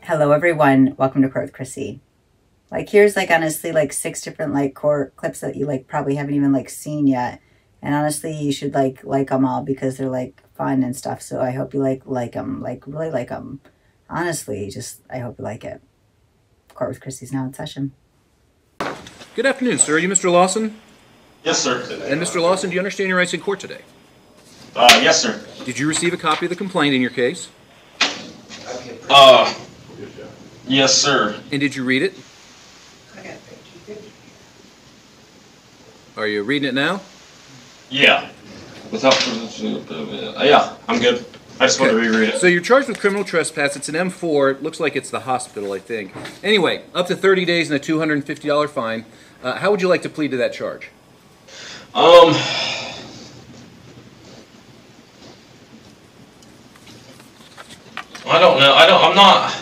Hello everyone, welcome to Court with Krissy. Like here's like honestly like 6 different like court clips that you like probably haven't even like seen yet. And honestly you should like them all because they're like fun and stuff. So I hope you like them, like really like them. Honestly, just I hope you like it. Court with Krissy's now in session. Good afternoon, sir. Are you Mr. Lawson? Yes, sir. And Mr. Lawson, do you understand your rights in court today? Yes, sir. Did you receive a copy of the complaint in your case? Yes, sir. And did you read it? Are you reading it now? Yeah. Yeah, I'm good. I just want to reread it. So you're charged with criminal trespass. It's an M4. It looks like it's the hospital, I think. Anyway, up to 30 days and a $250 fine. How would you like to plead to that charge? I don't know. I'm not.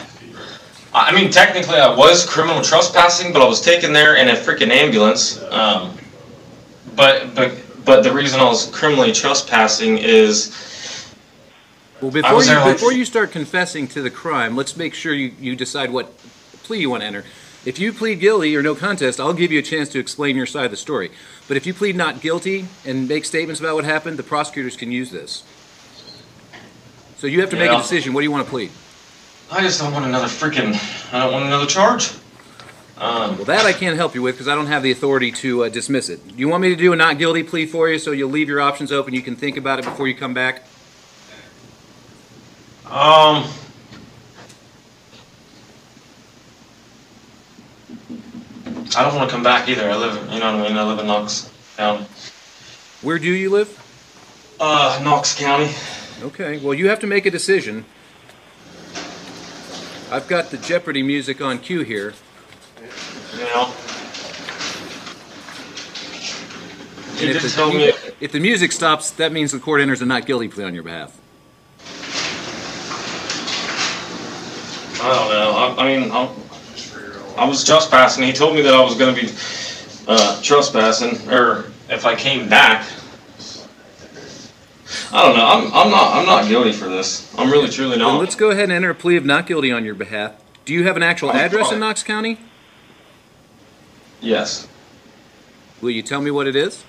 I mean, technically, I was criminal trespassing, but I was taken there in a freaking ambulance. But the reason I was criminally trespassing is. Well, before you start confessing to the crime, let's make sure you decide what plea you want to enter. If you plead guilty or no contest, I'll give you a chance to explain your side of the story. But if you plead not guilty and make statements about what happened, the prosecutors can use this. So you have to make a decision. What do you want to plead? I just don't want another I don't want another charge. Well, that I can't help you with because I don't have the authority to dismiss it. Do you want me to do a not guilty plea for you so you'll leave your options open, you can think about it before you come back? I don't want to come back either. I live, you know what I mean? I live in Knox County. Where do you live? Knox County. Okay, well you have to make a decision. I've got the Jeopardy music on cue here. Yeah. And if the music stops, that means the court enters a not guilty plea on your behalf. I don't know. I mean, I was trespassing. He told me that I was going to be trespassing, or if I came back. I don't know. I'm not guilty for this. I'm really truly not. Well, let's go ahead and enter a plea of not guilty on your behalf. Do you have an actual address in Knox County? Yes. Will you tell me what it is?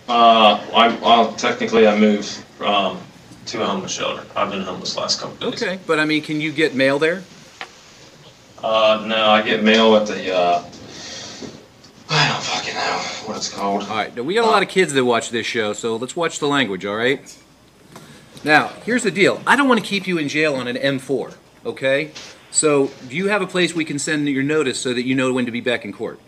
Technically I moved to a homeless shelter. I've been homeless the last couple days. Okay, but I mean, can you get mail there? No, I get mail at the I don't fucking know what it's called. All right, now we got a lot of kids that watch this show, so let's watch the language, all right? Now, here's the deal. I don't want to keep you in jail on an M4, okay? So, do you have a place we can send your notice so that you know when to be back in court?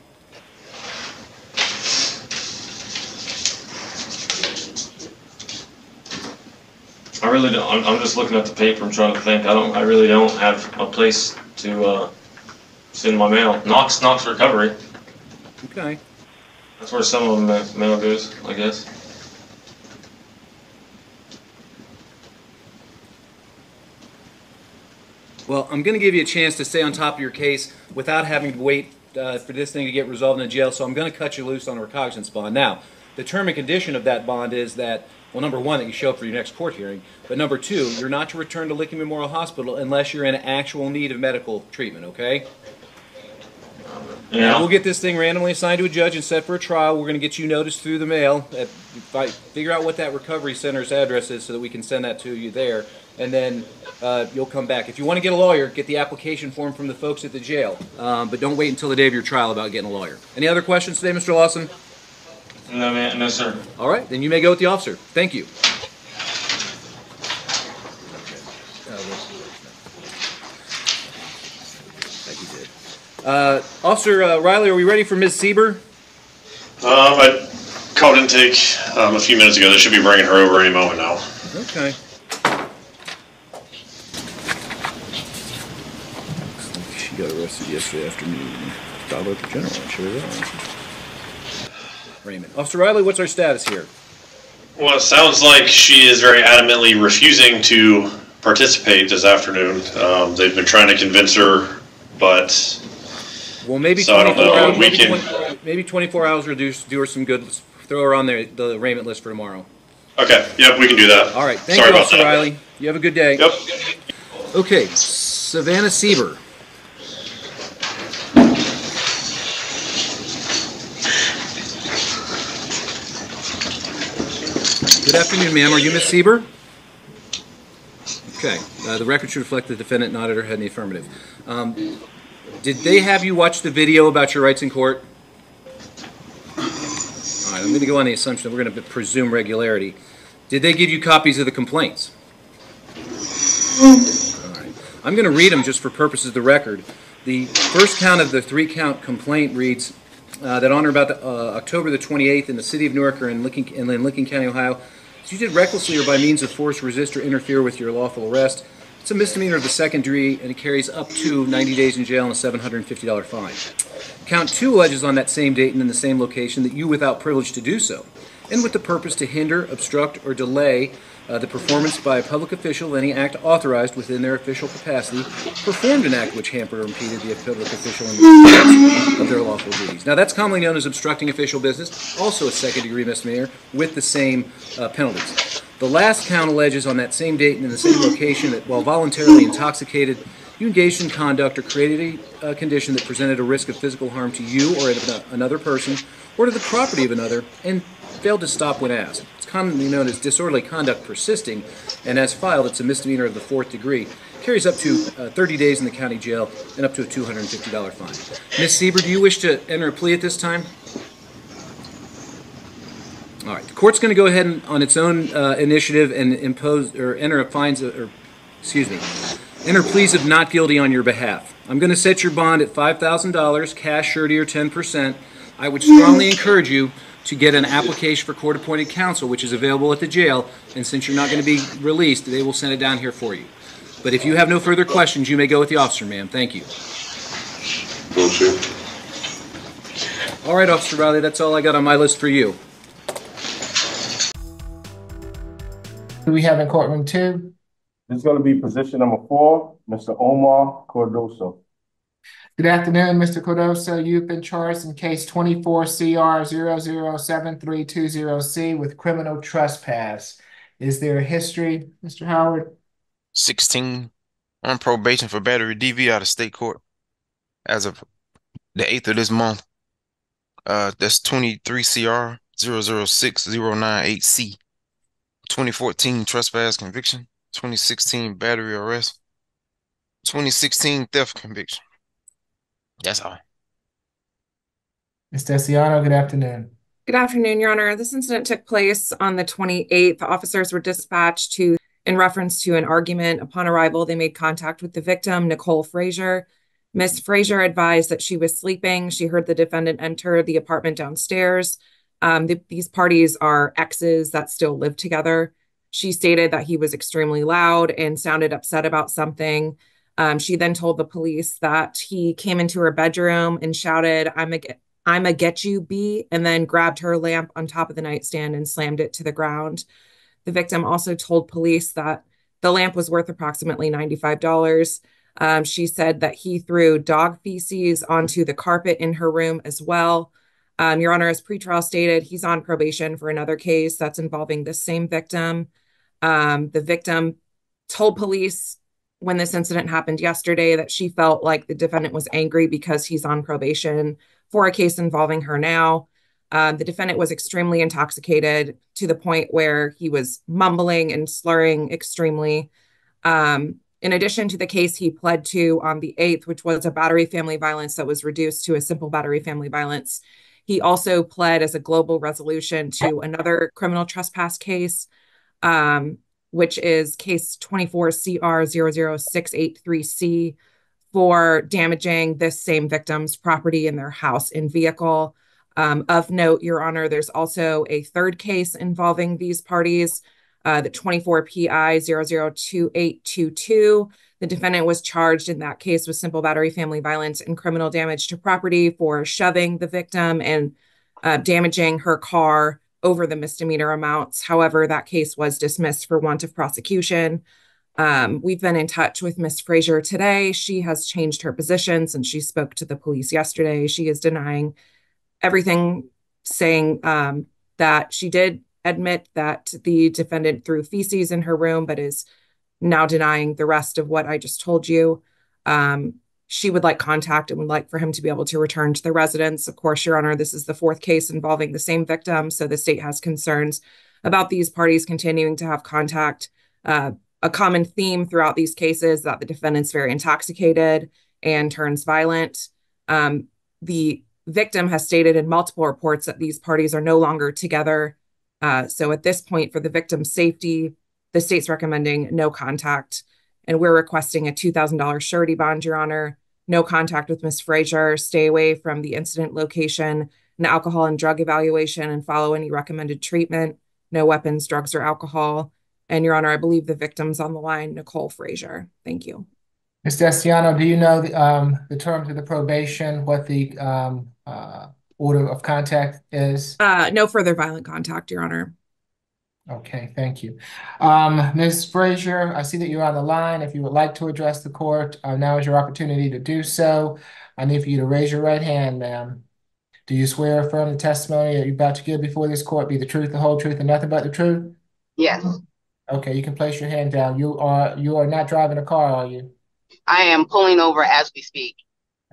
I really don't. I'm just looking at the paper. I'm trying to think. I really don't have a place to send my mail. Knox Recovery. Okay. That's where some of the mail goes, I guess. Well, I'm going to give you a chance to stay on top of your case without having to wait for this thing to get resolved in the jail, so I'm going to cut you loose on a recognizance bond. Now, the term and condition of that bond is that, well, number one, that you show up for your next court hearing, but number two, you're not to return to Licking Memorial Hospital unless you're in actual need of medical treatment, okay? Yeah. We'll get this thing randomly assigned to a judge and set for a trial. We're going to get you notice through the mail. Figure out what that recovery center's address is so that we can send that to you there. And then you'll come back. If you want to get a lawyer, get the application form from the folks at the jail. But don't wait until the day of your trial about getting a lawyer. Any other questions today, Mr. Lawson? No, man. No, sir. All right. Then you may go with the officer. Thank you. Officer Riley, are we ready for Ms. Sieber? I called intake a few minutes ago. They should be bringing her over any moment now. Okay. She got arrested yesterday afternoon. Dollar per general, I'm sure that. Raymond. Officer Riley, what's our status here? Well, it sounds like she is very adamantly refusing to participate this afternoon. They've been trying to convince her, but... Well, maybe so 24 hours. Maybe 24 hours will do her some good. Let's throw her on the arraignment list for tomorrow. Okay. Yep, we can do that. All right. Thank you, Officer Riley. You have a good day. Yep. Okay. Savannah Sieber. Good afternoon, ma'am. Are you Miss Sieber? Okay. The record should reflect the defendant nodded her head in the affirmative. Did they have you watch the video about your rights in court? All right, I'm going to go on the assumption that we're going to presume regularity. Did they give you copies of the complaints? All right. I'm going to read them just for purposes of the record. The first count of the 3-count complaint reads that on or about October the 28th in the city of Newark or in Lincoln County, Ohio, you did recklessly or by means of force resist or interfere with your lawful arrest. It's a misdemeanor of the second degree, and it carries up to 90 days in jail and a $750 fine. Count 2 alleges on that same date and in the same location that you, without privilege to do so, and with the purpose to hinder, obstruct, or delay the performance by a public official of any act authorized within their official capacity, performed an act which hampered or impeded the public official in the performance of their lawful duties. Now, that's commonly known as obstructing official business, also a second-degree misdemeanor with the same penalties. The last count alleges on that same date and in the same location that while voluntarily intoxicated, you engaged in conduct or created a condition that presented a risk of physical harm to you or another person or to the property of another and failed to stop when asked. It's commonly known as disorderly conduct persisting, and as filed, it's a misdemeanor of the 4th degree. Carries up to 30 days in the county jail and up to a $250 fine. Ms. Sieber, do you wish to enter a plea at this time? All right. The court's going to go ahead and, on its own initiative and impose or enter enter pleas of not guilty on your behalf. I'm going to set your bond at $5,000, cash, surety, or 10%. I would strongly encourage you to get an application for court-appointed counsel, which is available at the jail, and since you're not going to be released, they will send it down here for you. But if you have no further questions, you may go with the officer, ma'am. Thank you. All right, Officer Riley, that's all I got on my list for you. Who we have in courtroom 2? This is going to be position number 4, Mr. Omar Cordoso. Good afternoon, Mr. Cordoso. You've been charged in case 24CR007320C with criminal trespass. Is there a history, Mr. Howard? 16 on probation for battery DV out of state court as of the 8th of this month. That's 23CR006098C. 2014 trespass conviction, 2016 battery arrest, 2016 theft conviction. That's all. Ms. Desiano, good afternoon. Good afternoon, Your Honor. This incident took place on the 28th. Officers were dispatched in reference to an argument. Upon arrival, they made contact with the victim, Nicole Frazier. Ms. Frazier advised that she was sleeping. She heard the defendant enter the apartment downstairs. These parties are exes that still live together. She stated that he was extremely loud and sounded upset about something. She then told the police that he came into her bedroom and shouted, I'm a get you, B, and then grabbed her lamp on top of the nightstand and slammed it to the ground. The victim also told police that the lamp was worth approximately $95. She said that he threw dog feces onto the carpet in her room as well. Your Honor, as pretrial stated, he's on probation for another case that's involving the same victim. The victim told police when this incident happened yesterday that she felt like the defendant was angry because he's on probation for a case involving her now. The defendant was extremely intoxicated to the point where he was mumbling and slurring extremely. In addition to the case he pled to on the 8th, which was a battery family violence that was reduced to a simple battery family violence, he also pled as a global resolution to another criminal trespass case, which is case 24CR00683C for damaging this same victim's property in their house and vehicle. Of note, Your Honor, there's also a third case involving these parties, the 24PI002822. The defendant was charged in that case with simple battery family violence and criminal damage to property for shoving the victim and damaging her car over the misdemeanor amounts. However, that case was dismissed for want of prosecution. We've been in touch with Ms. Frazier today. She has changed her position since she spoke to the police yesterday. She is denying everything, saying that she did admit that the defendant threw feces in her room, but is now denying the rest of what I just told you. She would like contact and would like for him to be able to return to the residence. Of course, Your Honor, this is the fourth case involving the same victim, so the state has concerns about these parties continuing to have contact. A common theme throughout these cases that the defendant's very intoxicated and turns violent. The victim has stated in multiple reports that these parties are no longer together. So at this point, for the victim's safety, the state's recommending no contact, and we're requesting a $2,000 surety bond, Your Honor. No contact with Ms. Frazier, stay away from the incident location, an alcohol and drug evaluation, and follow any recommended treatment. No weapons, drugs, or alcohol. And Your Honor, I believe the victim's on the line, Nicole Frazier. Thank you. Ms. Destiano, do you know the terms of the probation, what the order of contact is? No further violent contact, Your Honor. Okay, thank you. Ms. Frazier, I see that you're on the line. If you would like to address the court, now is your opportunity to do so. I need for you to raise your right hand, ma'am. Do you swear or affirm the testimony that you're about to give before this court be the truth, the whole truth, and nothing but the truth? Yes, Okay, you can place your hand down. You are not driving a car, are you? I am pulling over as we speak.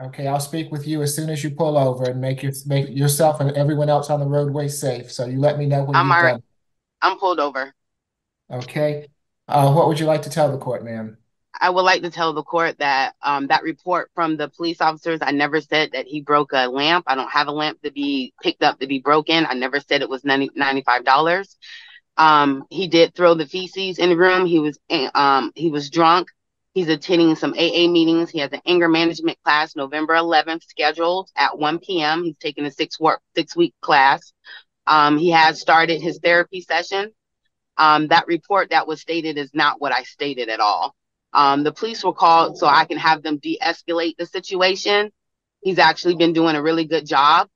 Okay, I'll speak with you as soon as you pull over and make yourself and everyone else on the roadway safe. So you let me know when you've done. I'm pulled over. Okay. What would you like to tell the court, ma'am? I would like to tell the court that that report from the police officers, I never said that he broke a lamp. I don't have a lamp to be picked up to be broken. I never said it was $95. He did throw the feces in the room. He was drunk. He's attending some AA meetings. He has an anger management class November 11th scheduled at 1 p.m. He's taking a 6-week class. He has started his therapy session. That report that was stated is not what I stated at all. The police were called so I can have them de-escalate the situation. He's actually been doing a really good job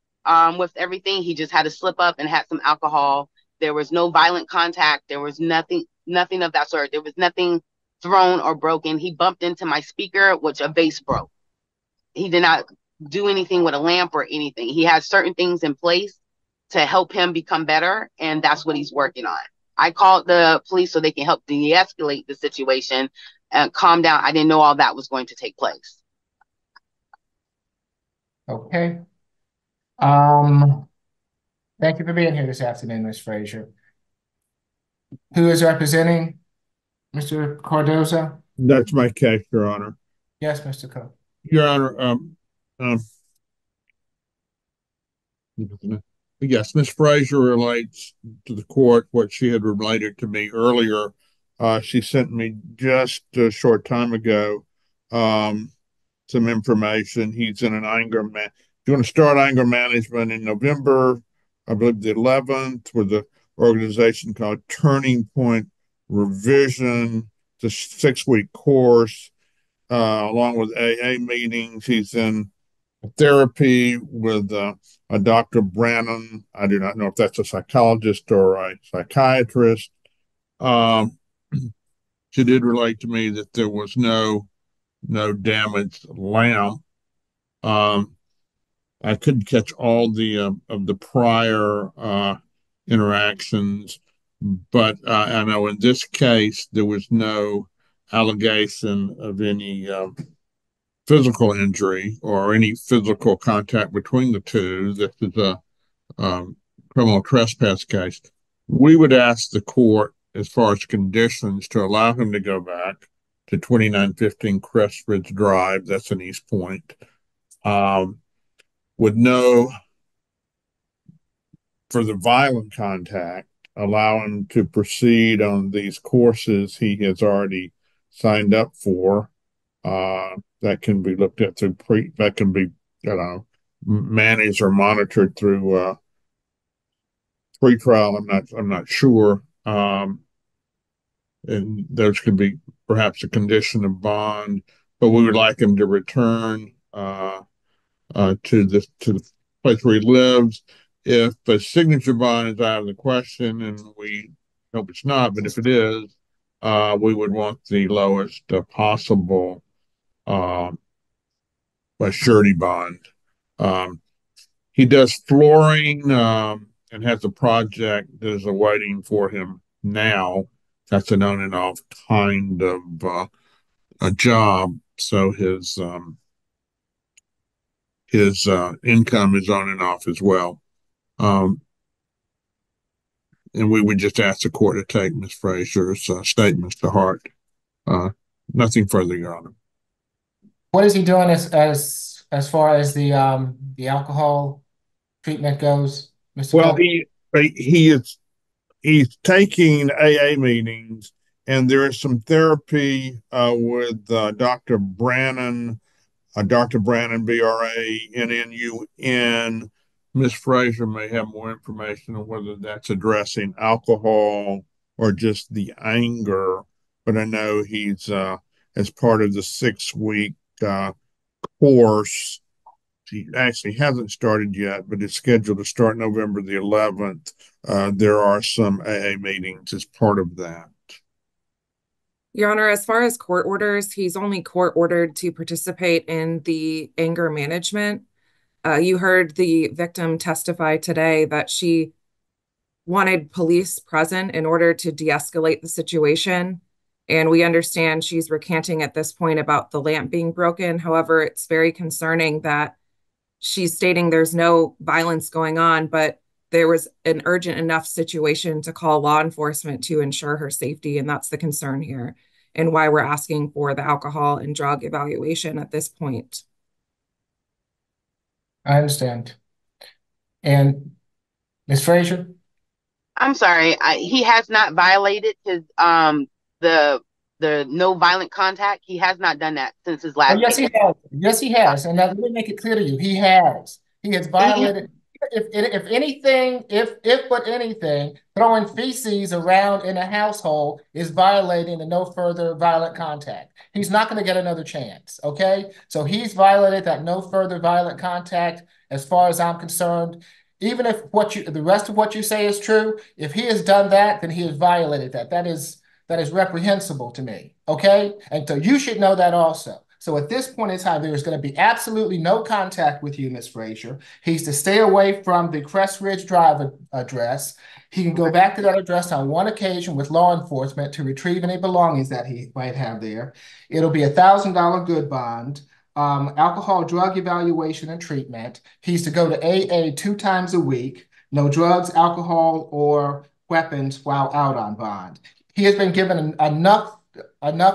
with everything. He just had a slip up and had some alcohol. There was no violent contact. There was nothing of that sort. There was nothing thrown or broken. He bumped into my speaker, which a vase broke. He did not do anything with a lamp or anything. He has certain things in place to help him become better, and that's what he's working on. I called the police so they can help de-escalate the situation and calm down. I didn't know all that was going to take place. Okay. Thank you for being here this afternoon, Ms. Frazier. Who is representing Mr. Cardozo? That's my case, Your Honor. Yes, Mr. Coe. Your Honor, yes, Ms. Frazier relates to the court what she had related to me earlier. She sent me just a short time ago some information. He's in an going to start anger management in November, I believe the 11th, with the organization called Turning Point Revision, the 6-week course, along with AA meetings. He's in therapy with a Dr. Brannon. I do not know if that's a psychologist or a psychiatrist. She did relate to me that there was no damaged lamp. I couldn't catch all of the prior interactions, but I know in this case there was no allegation of any physical injury or any physical contact between the two. This is a criminal trespass case. We would ask the court, as far as conditions, to allow him to go back to 2915 Crestridge Drive, that's in East Point, with no further violent contact, allow him to proceed on these courses he has already signed up for. That can be looked at through that can be, managed or monitored through pre-trial. I'm not sure. And those could be perhaps a condition of bond, but we would like him to return to the place where he lives. If a signature bond is out of the question, and we hope it's not, but if it is, we would want the lowest possible surety bond. He does flooring and has a project that is awaiting for him now. That's an on and off kind of a job. So his income is on and off as well. And we would just ask the court to take Ms. Frazier's statements to heart. Nothing further, Your Honor. What is he doing as far as the alcohol treatment goes, Mr. Well, Cole? he's taking AA meetings, and there is some therapy with Dr. Brannon, BRANNUN. Ms. Frazier may have more information on whether that's addressing alcohol or just the anger, but I know he's as part of the 6-week course. He actually hasn't started yet, but it's scheduled to start November the 11th. There are some AA meetings as part of that. Your Honor, as far as court orders, he's only court ordered to participate in the anger management. You heard the victim testify today that she wanted police present in order to de-escalate the situation. And we understand she's recanting at this point about the lamp being broken. However, it's very concerning that she's stating there's no violence going on, but there was an urgent enough situation to call law enforcement to ensure her safety. And that's the concern here and why we're asking for the alcohol and drug evaluation at this point. I understand. And Ms. Frazier? I'm sorry. He has not violated his the no violent contact. He has not done that since his last. Yes, he has. Yes, he has. And let me make it clear to you, he has. He has violated. If anything, but anything, throwing feces around in a household is violating the no further violent contact. He's not going to get another chance. Okay, so he's violated that no further violent contact. As far as I'm concerned, even if the rest of what you say is true, if he has done that, then he has violated that. That is reprehensible to me. Okay, and so you should know that also. So at this point in time, there is going to be absolutely no contact with you, Ms. Frazier. He's to stay away from the Crest Ridge Drive address. He can go back to that address on one occasion with law enforcement to retrieve any belongings that he might have there. It'll be $1,000 good bond, alcohol drug evaluation and treatment. He's to go to AA 2 times a week, no drugs, alcohol, or weapons while out on bond. He has been given enough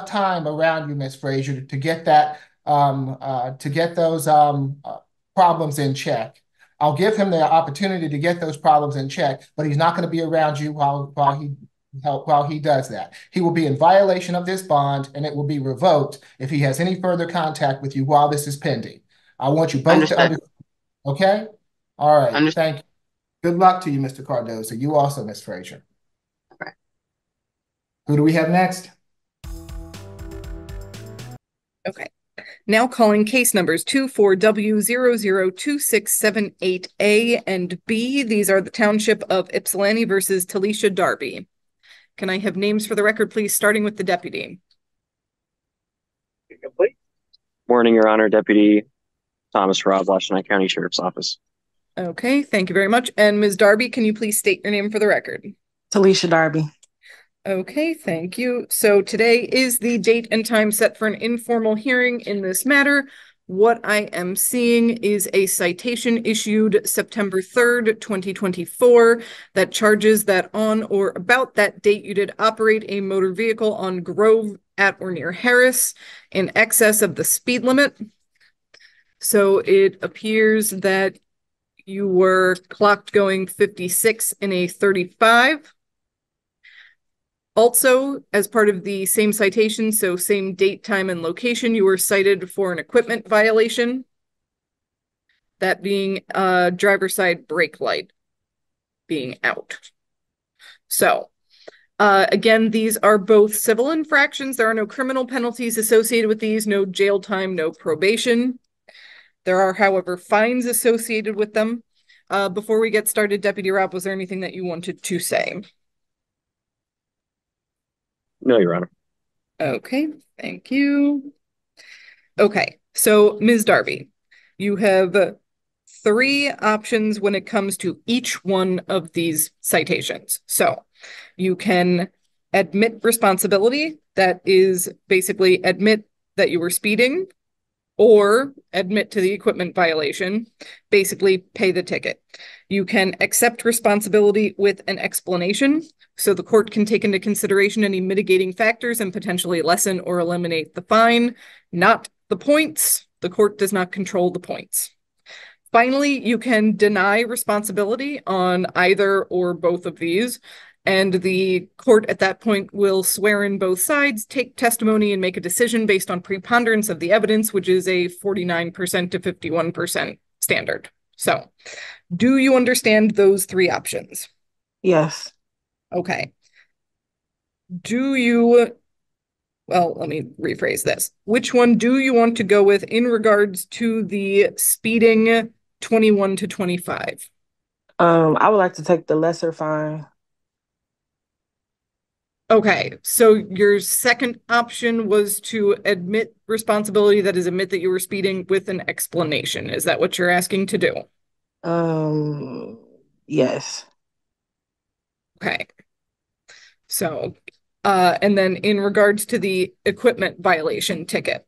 time around you, Ms. Frazier, to get that to get those problems in check. I'll give him the opportunity to get those problems in check, but he's not going to be around you while he does that. He will be in violation of this bond, and it will be revoked if he has any further contact with you while this is pending. I want you both to understand. Okay? All right. Thank you. Good luck to you, Mr. Cardozo. You also, Ms. Frazier. Okay. Who do we have next? Okay. Now calling case numbers 24W002678A and B. These are the Township of Ypsilanti versus Talisha Darby. Can I have names for the record, please, starting with the deputy? Morning, Your Honor. Deputy Thomas Robb, Washington County Sheriff's Office. Okay, thank you very much. And Ms. Darby, can you please state your name for the record? Talisha Darby. Okay, thank you. So today is the date and time set for an informal hearing in this matter. What I am seeing is a citation issued September 3rd, 2024 that charges that on or about that date you did operate a motor vehicle on Grove at or near Harris in excess of the speed limit. So it appears that you were clocked going 56 in a 35. Also, as part of the same citation, so same date, time, and location, you were cited for an equipment violation. That being driver's side brake light being out. So, again, these are both civil infractions. There are no criminal penalties associated with these, no jail time, no probation. There are, however, fines associated with them. Before we get started, Deputy Robb, was there anything that you wanted to say? No, Your Honor. Okay, thank you. Okay, so Ms. Darby, you have 3 options when it comes to each one of these citations. So you can admit responsibility, that is basically admit that you were speeding, or admit to the equipment violation, basically pay the ticket. You can accept responsibility with an explanation, so the court can take into consideration any mitigating factors and potentially lessen or eliminate the fine, not the points. The court does not control the points. Finally, you can deny responsibility on either or both of these, and the court at that point will swear in both sides, take testimony, and make a decision based on preponderance of the evidence, which is a 49% to 51% standard. So, do you understand those three options? Yes. Okay. Well, let me rephrase this. Which one do you want to go with in regards to the speeding 21 to 25? I would like to take the lesser fine. Okay, so your second option was to admit responsibility, that is, admit that you were speeding with an explanation. Is that what you're asking to do? Yes. Okay. So, and then in regards to the equipment violation ticket,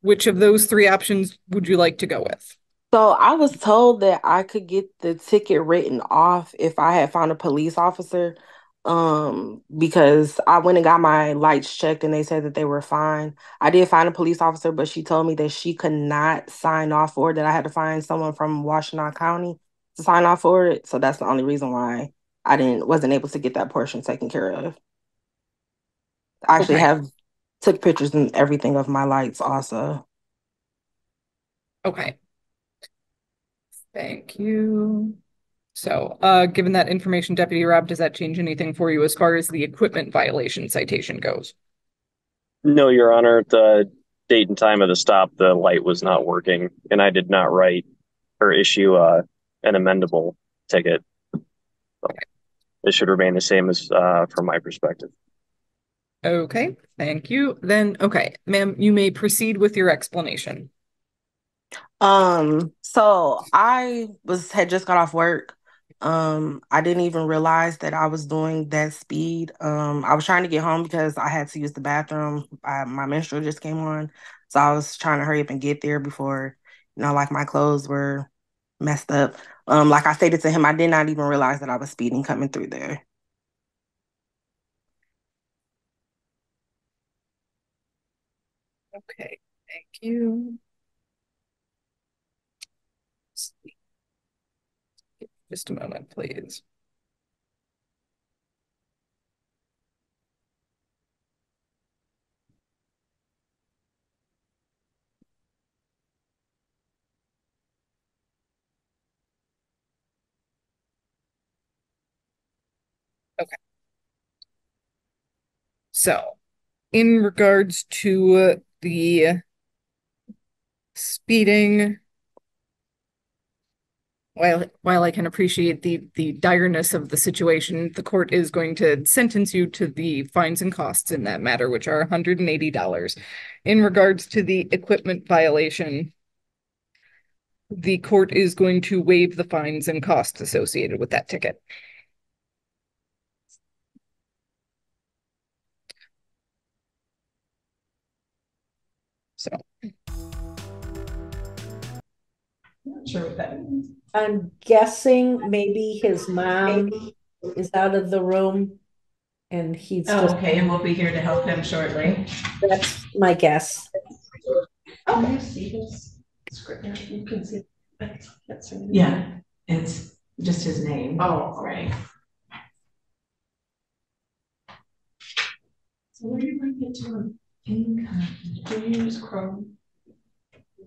which of those three options would you like to go with? So I was told that I could get the ticket written off if I had found a police officer, because I went and got my lights checked and they said that they were fine. I did find a police officer, but she told me that she could not sign off for it, that I had to find someone from Washtenaw County to sign off for it. So that's the only reason why I wasn't able to get that portion taken care of. I actually Okay. took pictures and everything of my lights also. Okay. Thank you. So, given that information, Deputy Rob, does that change anything for you as far as the equipment violation citation goes? No, Your Honor. The date and time of the stop, the light was not working, and I did not write or issue an amendable ticket. So it should remain the same as from my perspective. Okay, thank you. Then, okay, ma'am, you may proceed with your explanation. So I had just got off work. I didn't even realize that I was doing that speed. I was trying to get home because I had to use the bathroom. My menstrual just came on, so I was trying to hurry up and get there before, like my clothes were messed up. Like I stated to him, I did not even realize that I was speeding coming through there. Okay, thank you. Just a moment, please. Okay. So, in regards to the speeding, while I can appreciate the direness of the situation, the court is going to sentence you to the fines and costs in that matter, which are $180. In regards to the equipment violation, the court is going to waive the fines and costs associated with that ticket. So, not sure what that means. I'm guessing maybe his mom is out of the room and he's just. Okay, and we'll be here to help him shortly. That's my guess. Oh, can you see his script? You can see. Yeah, it's just his name. Oh, right. So where do you bring it to? Income. Do you use Chrome?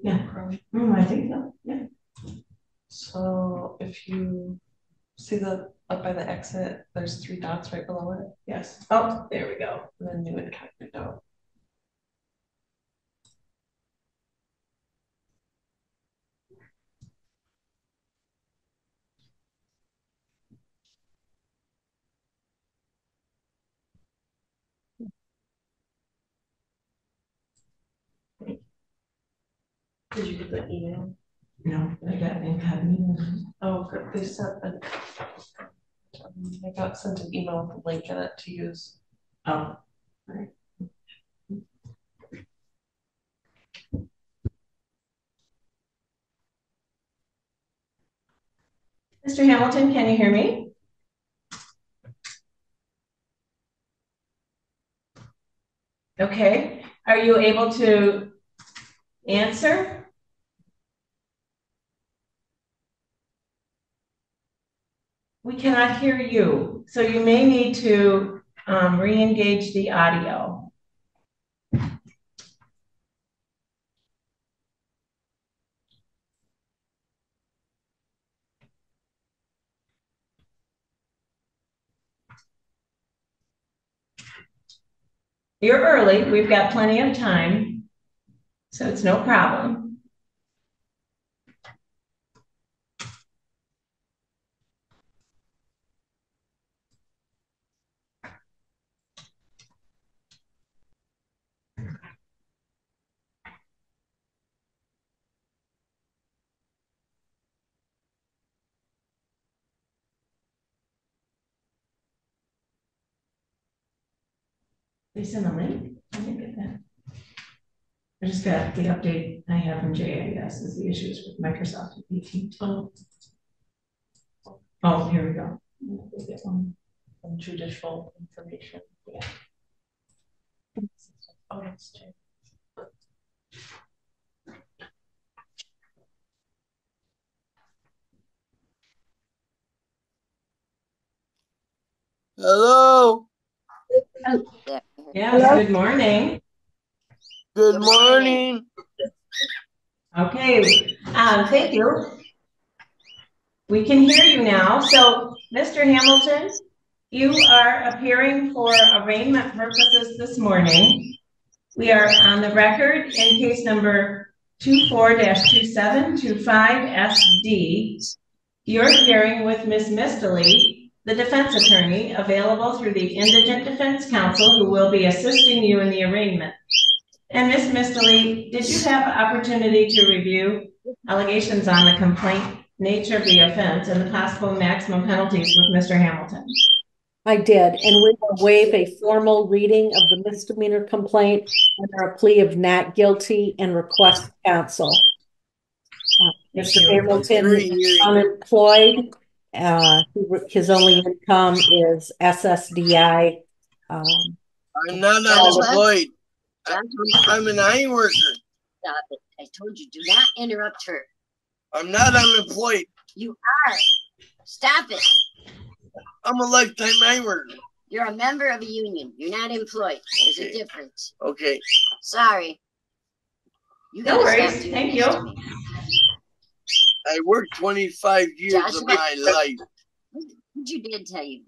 Yeah, Chrome. I think so. Yeah. So if you see up by the exit, there's 3 dots right below it. Yes. Oh, there we go. And then new incognito. Did you get the email? No, I got incognito. Oh, good. They sent I got sent an email with a link in it to use. Oh, right. Mr. Hamilton, can you hear me? Okay. Are you able to answer? We cannot hear you, so you may need to re-engage the audio. You're early. We've got plenty of time, so it's no problem. They sent a link? I didn't get that. I just got the update I have from JIS is the issues with Microsoft 18. Oh, here we go. Some judicial information. Yeah. Oh, that's true. Hello. Yeah, Hello? good morning. Good morning. Okay, thank you. We can hear you now. So, Mr. Hamilton, you are appearing for arraignment purposes this morning. We are on the record in case number 24-2725SD. You're hearing with Ms. Mistily, the defense attorney, available through the Indigent Defense Counsel, who will be assisting you in the arraignment. And Ms. Mistily, did you have opportunity to review allegations on the complaint, nature of the offense, and the possible maximum penalties with Mr. Hamilton? I did, and we will waive a formal reading of the misdemeanor complaint under a plea of not guilty and request counsel. Mr. Hamilton is unemployed. His only income is SSDI. I'm not unemployed. I'm an iron worker. Stop it. I told you, do not interrupt her. I'm not unemployed. You are. Stop it. I'm a lifetime iron worker. You're a member of a union. You're not employed. There's a difference. Okay. Sorry. You No worries. Thank you. I worked 25 years of my life. You did tell you.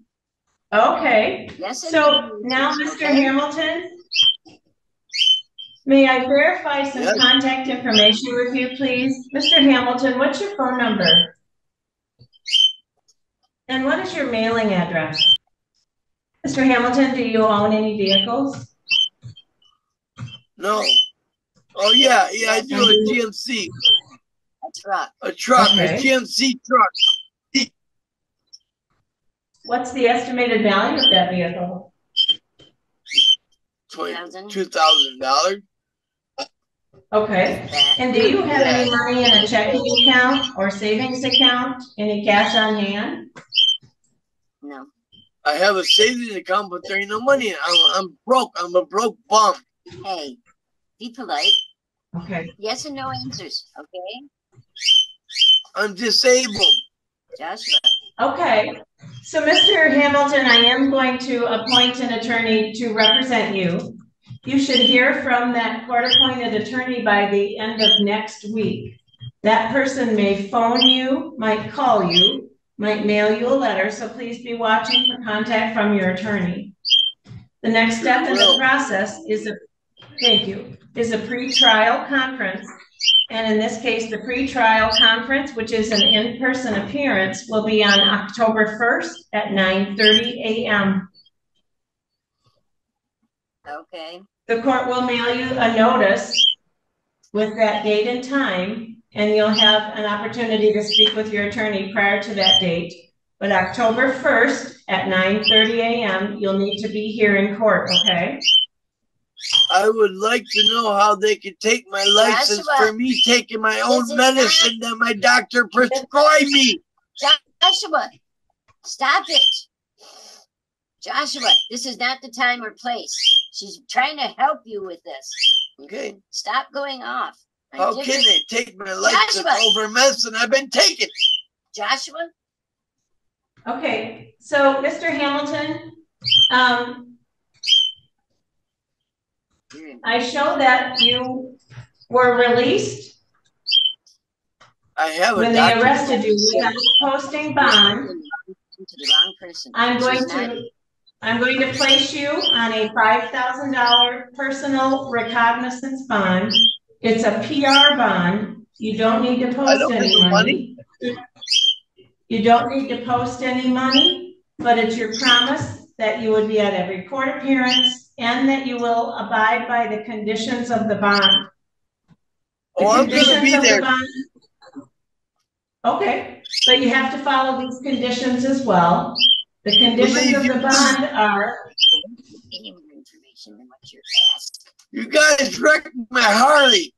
Okay. Yes. So now, Mr. Hamilton, may I verify some contact information with you, please? Mr. Hamilton, what's your phone number? And what is your mailing address? Mr. Hamilton, do you own any vehicles? No. Oh, yeah, I do a GMC. A truck. A truck, Okay. a GMC truck. What's the estimated value of that vehicle? $2,000. Okay. And do you have any money in a checking account or savings account? Any cash on hand? No. I have a savings account, but there ain't no money. I'm broke. I'm a broke bum. Hey, be polite. Okay. Yes and no answers, okay? I'm disabled. Joshua. Okay. So, Mr. Hamilton, I am going to appoint an attorney to represent you. You should hear from that court-appointed attorney by the end of next week. That person may phone you, might call you, might mail you a letter, so please be watching for contact from your attorney. The next step in the process is a pre-trial conference. And in this case, the pre-trial conference, which is an in-person appearance, will be on October 1st at 9:30 a.m. Okay. The court will mail you a notice with that date and time, and you'll have an opportunity to speak with your attorney prior to that date. But October 1st at 9:30 a.m., you'll need to be here in court, okay? I would like to know how they could take my license for me taking my own medicine that my doctor prescribed me. Joshua, stop it. Joshua, this is not the time or place. She's trying to help you with this. Okay. Stop going off. How can they take my life over medicine I've been taking? Joshua? Okay, so Mr. Hamilton, I show that you were released I have when they arrested you without posting bond. I'm going to place you on a $5,000 personal recognizance bond. It's a PR bond. You don't need to post any money. You don't need to post any money, but it's your promise that you would be at every court appearance and that you will abide by the conditions of the bond. I'm gonna be there. Okay, but you have to follow these conditions as well. The conditions of the bond are. Any more information than what you're asked. You guys wrecked my Harley.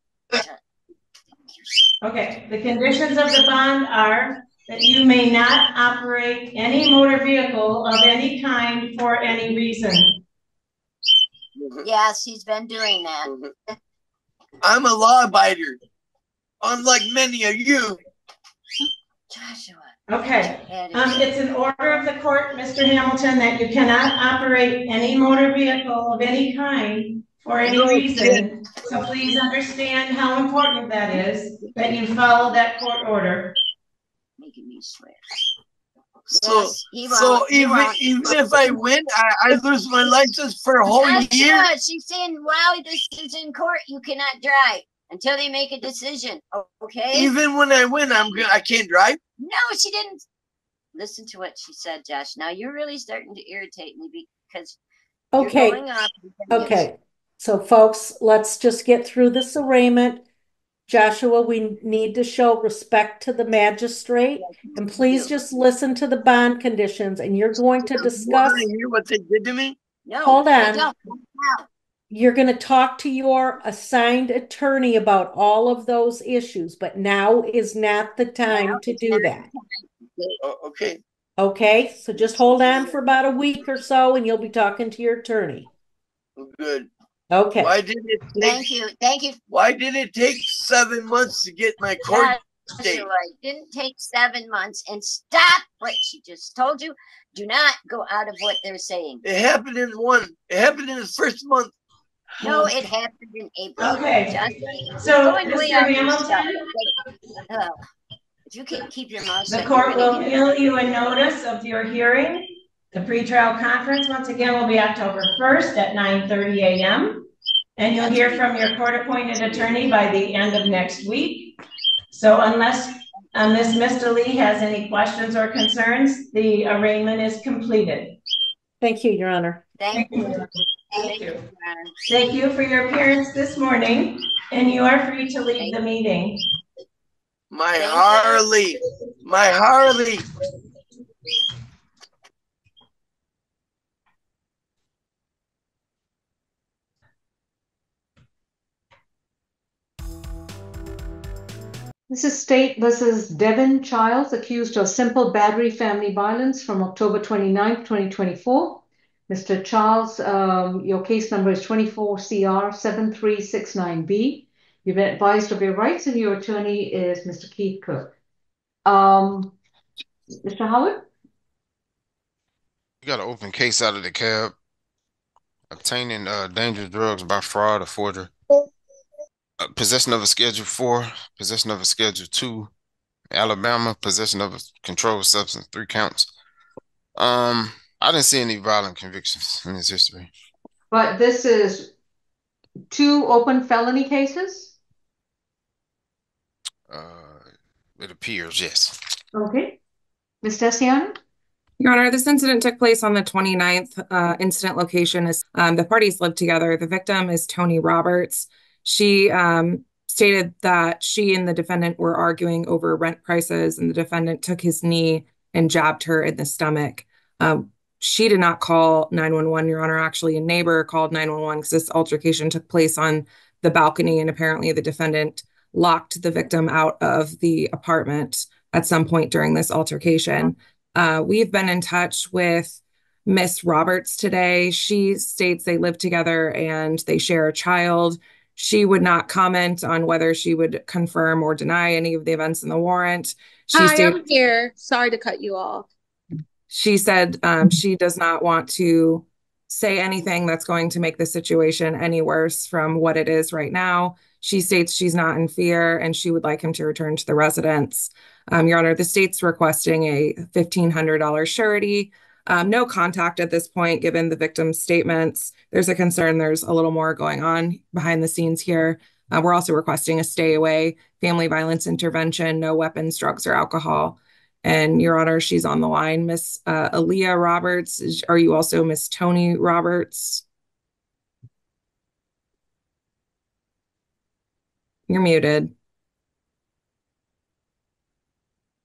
Okay, the conditions of the bond are that you may not operate any motor vehicle of any kind for any reason. Yes, he's been doing that. I'm a law abider, unlike many of you. Joshua. Okay, it's an order of the court, Mr. Hamilton, that you cannot operate any motor vehicle of any kind for any reason. So please understand how important that is, that you follow that court order. Making me swear. So, even if I win, I lose my license for a whole year. She's saying while this is in court, you cannot drive until they make a decision. Okay. Even when I win, I can't drive. No, she didn't. Listen to what she said, Josh. Now you're really starting to irritate me because you're going up. Okay. So folks, let's just get through this arraignment. Joshua, we need to show respect to the magistrate, and please just listen to the bond conditions, and you're going to discuss. You hear what they did to me? No, hold on. don't. You're going to talk to your assigned attorney about all of those issues, but now is not the time to do that. Okay. Okay, so just hold on for about a week or so, and you'll be talking to your attorney. Good. Okay. Why did it take, Thank you. Why did it take 7 months to get my court date? It didn't take 7 months. And stop what she just told you. Do not go out of what they're saying. It happened in the first month. No, it happened in April. Okay. So, Mr. Hamilton, if you can keep your mouth shut, the court will mail you a notice of your hearing. The pretrial conference, once again, will be October 1st at 9:30 a.m. And you'll hear from your court-appointed attorney by the end of next week. So unless Ms. Mr. Lee has any questions or concerns, the arraignment is completed. Thank you, Your Honor. Thank you. Thank you. Thank you for your appearance this morning, and you are free to leave the meeting. My Harley. My Harley. This is State versus Devin Childs, accused of simple battery family violence from October 29th, 2024. Mr. Childs, your case number is 24CR7369B. You've been advised of your rights, and your attorney is Mr. Keith Cook. Mr. Howard? You got an open case out of the cab. Obtaining dangerous drugs by fraud or forgery. Possession of a Schedule 4, possession of a Schedule 2, Alabama, possession of a controlled substance, 3 counts. I didn't see any violent convictions in this history. But this is 2 open felony cases? It appears, yes. Okay. Ms. Desiano? Your Honor, this incident took place on the 29th. Incident location is the parties lived together. The victim is Tony Roberts. She stated that she and the defendant were arguing over rent prices, and the defendant took his knee and jabbed her in the stomach. She did not call 911, Your Honor. Actually, a neighbor called 911 because this altercation took place on the balcony, and apparently the defendant locked the victim out of the apartment. at some point during this altercation. We've been in touch with Miss Roberts today. She states they live together and they share a child. She would not comment on whether she would confirm or deny any of the events in the warrant. Hi, I'm here. Sorry to cut you off. She said she does not want to say anything that's going to make the situation any worse from what it is right now. She states she's not in fear and she would like him to return to the residence. Your Honor, the state's requesting a $1,500 surety. No contact at this point, given the victim's statements. There's a concern there's a little more going on behind the scenes here. We're also requesting a stay away, family violence intervention, no weapons, drugs, or alcohol. And Your Honor, she's on the line. Miss Aaliyah Roberts, are you also Miss Tony Roberts? You're muted.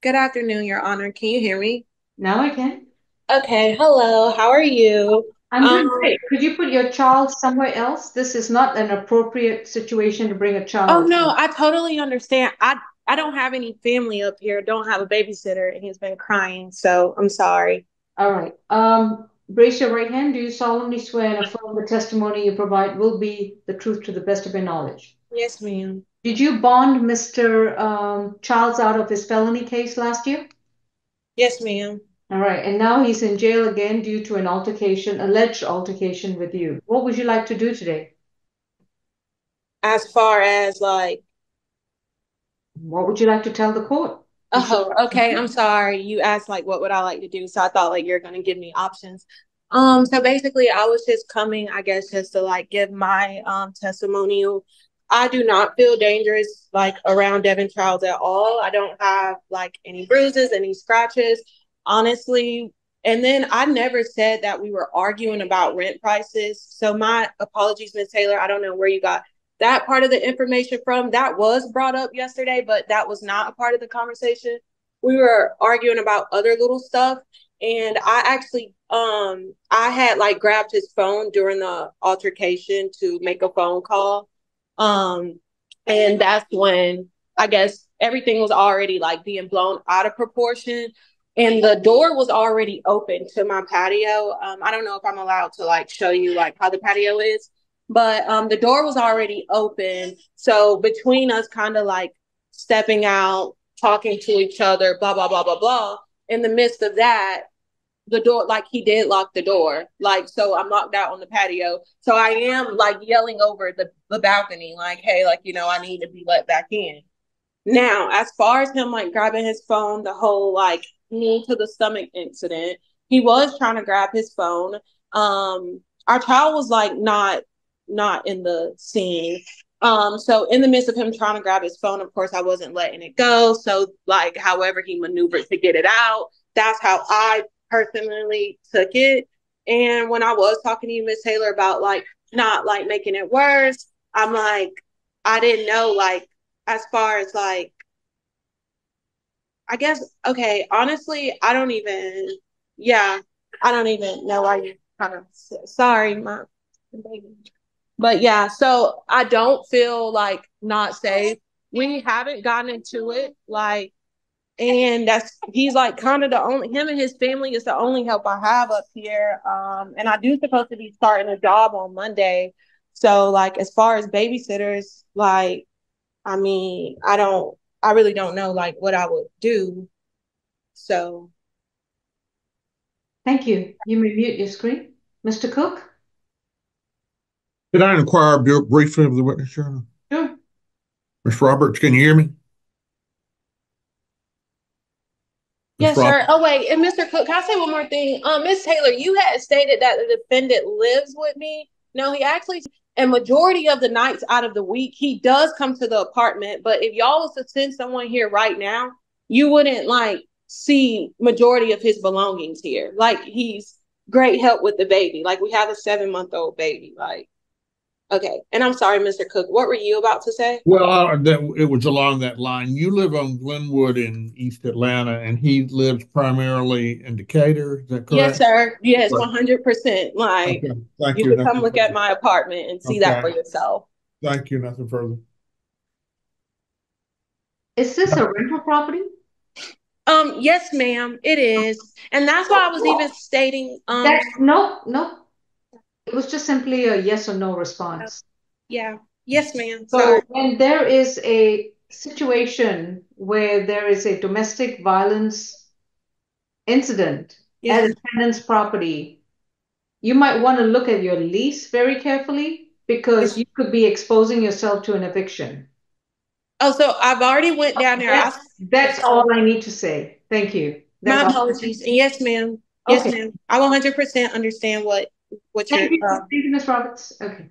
Good afternoon, Your Honor. Can you hear me? Now I can. Okay, hello. How are you? I'm doing great. Could you put your child somewhere else? This is not an appropriate situation to bring a child. Oh no, I totally understand. I don't have any family up here. Don't have a babysitter, and he's been crying. So I'm sorry. All right. Raise your right hand. Do you solemnly swear and affirm the testimony you provide will be the truth to the best of your knowledge? Yes, ma'am. Did you bond Mr. Charles out of his felony case last year? Yes, ma'am. All right. And now he's in jail again due to an altercation, alleged altercation with you. What would you like to do today? As far as like, what would you like to tell the court? Oh, okay. I'm sorry. You asked like, what would I like to do? So I thought like you're going to give me options. So basically I was just coming, I guess, just to like give my testimonial. I do not feel dangerous like around Devin Charles at all. I don't have like any bruises, any scratches, honestly. And then I never said that we were arguing about rent prices. So my apologies, Ms. Taylor. I don't know where you got that part of the information from. That was brought up yesterday, but that was not a part of the conversation. We were arguing about other little stuff. And I actually, I had like grabbed his phone during the altercation to make a phone call. And that's when I guess everything was already like being blown out of proportion. And the door was already open to my patio. I don't know if I'm allowed to like show you like how the patio is, but the door was already open. So between us kind of like stepping out, talking to each other, blah, blah, blah, blah, blah. In the midst of that, the door, like he did lock the door. Like, so I'm locked out on the patio. So I am like yelling over the balcony, like, hey, like, you know, I need to be let back in. Now, as far as him like grabbing his phone, the whole like knee to the stomach incident, he was trying to grab his phone. Our child was like not in the scene. So in the midst of him trying to grab his phone, of course, I wasn't letting it go. So like, however he maneuvered to get it out, that's how I personally took it. And when I was talking to you, Miss Taylor, about like not like making it worse, I'm like, I didn't know, like, as far as like, I guess, okay, honestly, I don't even know why you kind of, sorry, my baby. But yeah, so I don't feel like not safe. We haven't gotten into it, like, and he's like kind of the only, him and his family is the only help I have up here. And I do supposed to be starting a job on Monday. So like, as far as babysitters, like, I mean, I really don't know like what I would do. So. Thank you. You may mute your screen. Mr. Cook? Did I inquire briefly of the witness, Your Honor? Sure. Ms. Roberts, can you hear me? Yes, sir. Oh, wait. And Mr. Cook, can I say one more thing? Ms. Taylor, you had stated that the defendant lives with me. No, he actually, and majority of the nights out of the week, he does come to the apartment. But if y'all was to send someone here right now, you wouldn't like see majority of his belongings here. Like, he's great help with the baby. Like, we have a 7-month-old baby. Like, okay. And I'm sorry, Mr. Cook, what were you about to say? Well, it was along that line. You live on Glenwood in East Atlanta, and he lives primarily in Decatur. Is that correct? Yes, sir. Yes, 100%. Like, okay. Thank you you. can come look at my apartment and see that for yourself. Thank you. Nothing further. Is this a rental property? Yes, ma'am, it is. And that's why I was even stating, no. It was just simply a yes or no response. yeah. Yes, ma'am. So Sorry. when there is a situation where there is a domestic violence incident Yes, at a ma'am. tenant's property, you might want to look at your lease very carefully because you could be exposing yourself to an eviction. Oh, so I've already went down there. That's all I need to say. Thank you. That's My all. apologies. And yes, ma'am. Yes, Okay. ma'am. I 100% understand what you're. Thank you, Ms. Roberts. Okay.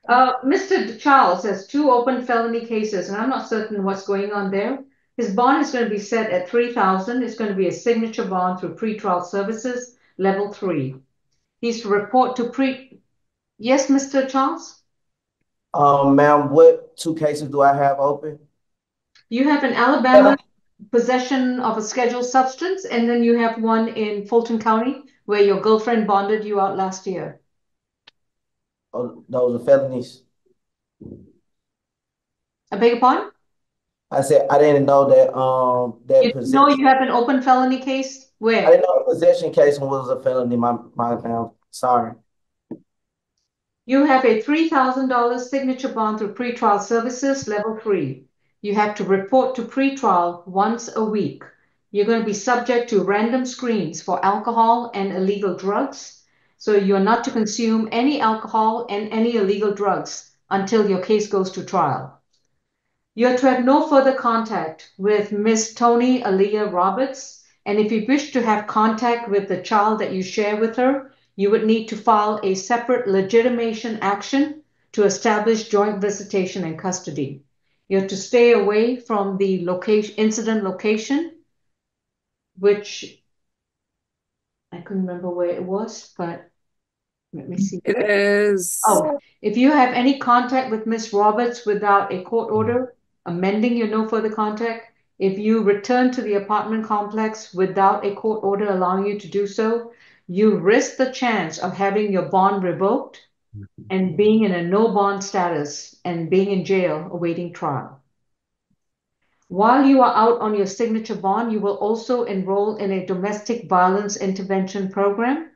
Mr. Charles has 2 open felony cases, and I'm not certain what's going on there. His bond is going to be set at $3,000. It's going to be a signature bond through pretrial services, level 3. He's to report to Yes, Mr. Charles? Ma'am, what 2 cases do I have open? You have an Alabama possession of a scheduled substance, and then you have one in Fulton County where your girlfriend bonded you out last year. Oh, those are felonies. I beg your pardon? I said I didn't know that that You possession. know you have an open felony case? Where? I didn't know the possession case was a felony. My sorry. You have a $3,000 signature bond through pretrial services, level 3. You have to report to pretrial once a week. You're going to be subject to random screens for alcohol and illegal drugs. So you're not to consume any alcohol and any illegal drugs until your case goes to trial. You're to have no further contact with Miss Tony Aaliyah Roberts. And if you wish to have contact with the child that you share with her, you would need to file a separate legitimation action to establish joint visitation and custody. You're to stay away from the incident location, which I couldn't remember where it was, but let me see. It is. Oh, if you have any contact with Miss Roberts without a court order amending your no further contact, if you return to the apartment complex without a court order allowing you to do so, you risk the chance of having your bond revoked and being in a no bond status and being in jail awaiting trial. While you are out on your signature bond, you will also enroll in a domestic violence intervention program,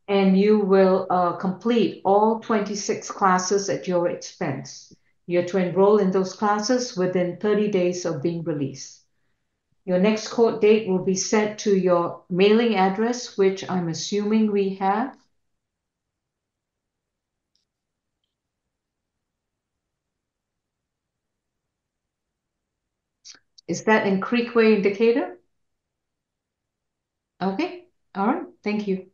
and you will complete all 26 classes at your expense. You're to enroll in those classes within 30 days of being released. Your next court date will be sent to your mailing address, which I'm assuming we have. Is that in Creekway in Decatur? Okay, all right, thank you.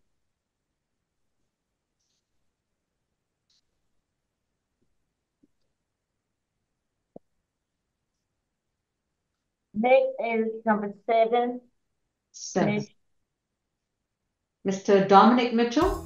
Next is number 7. 7. Mr. Dominic Mitchell?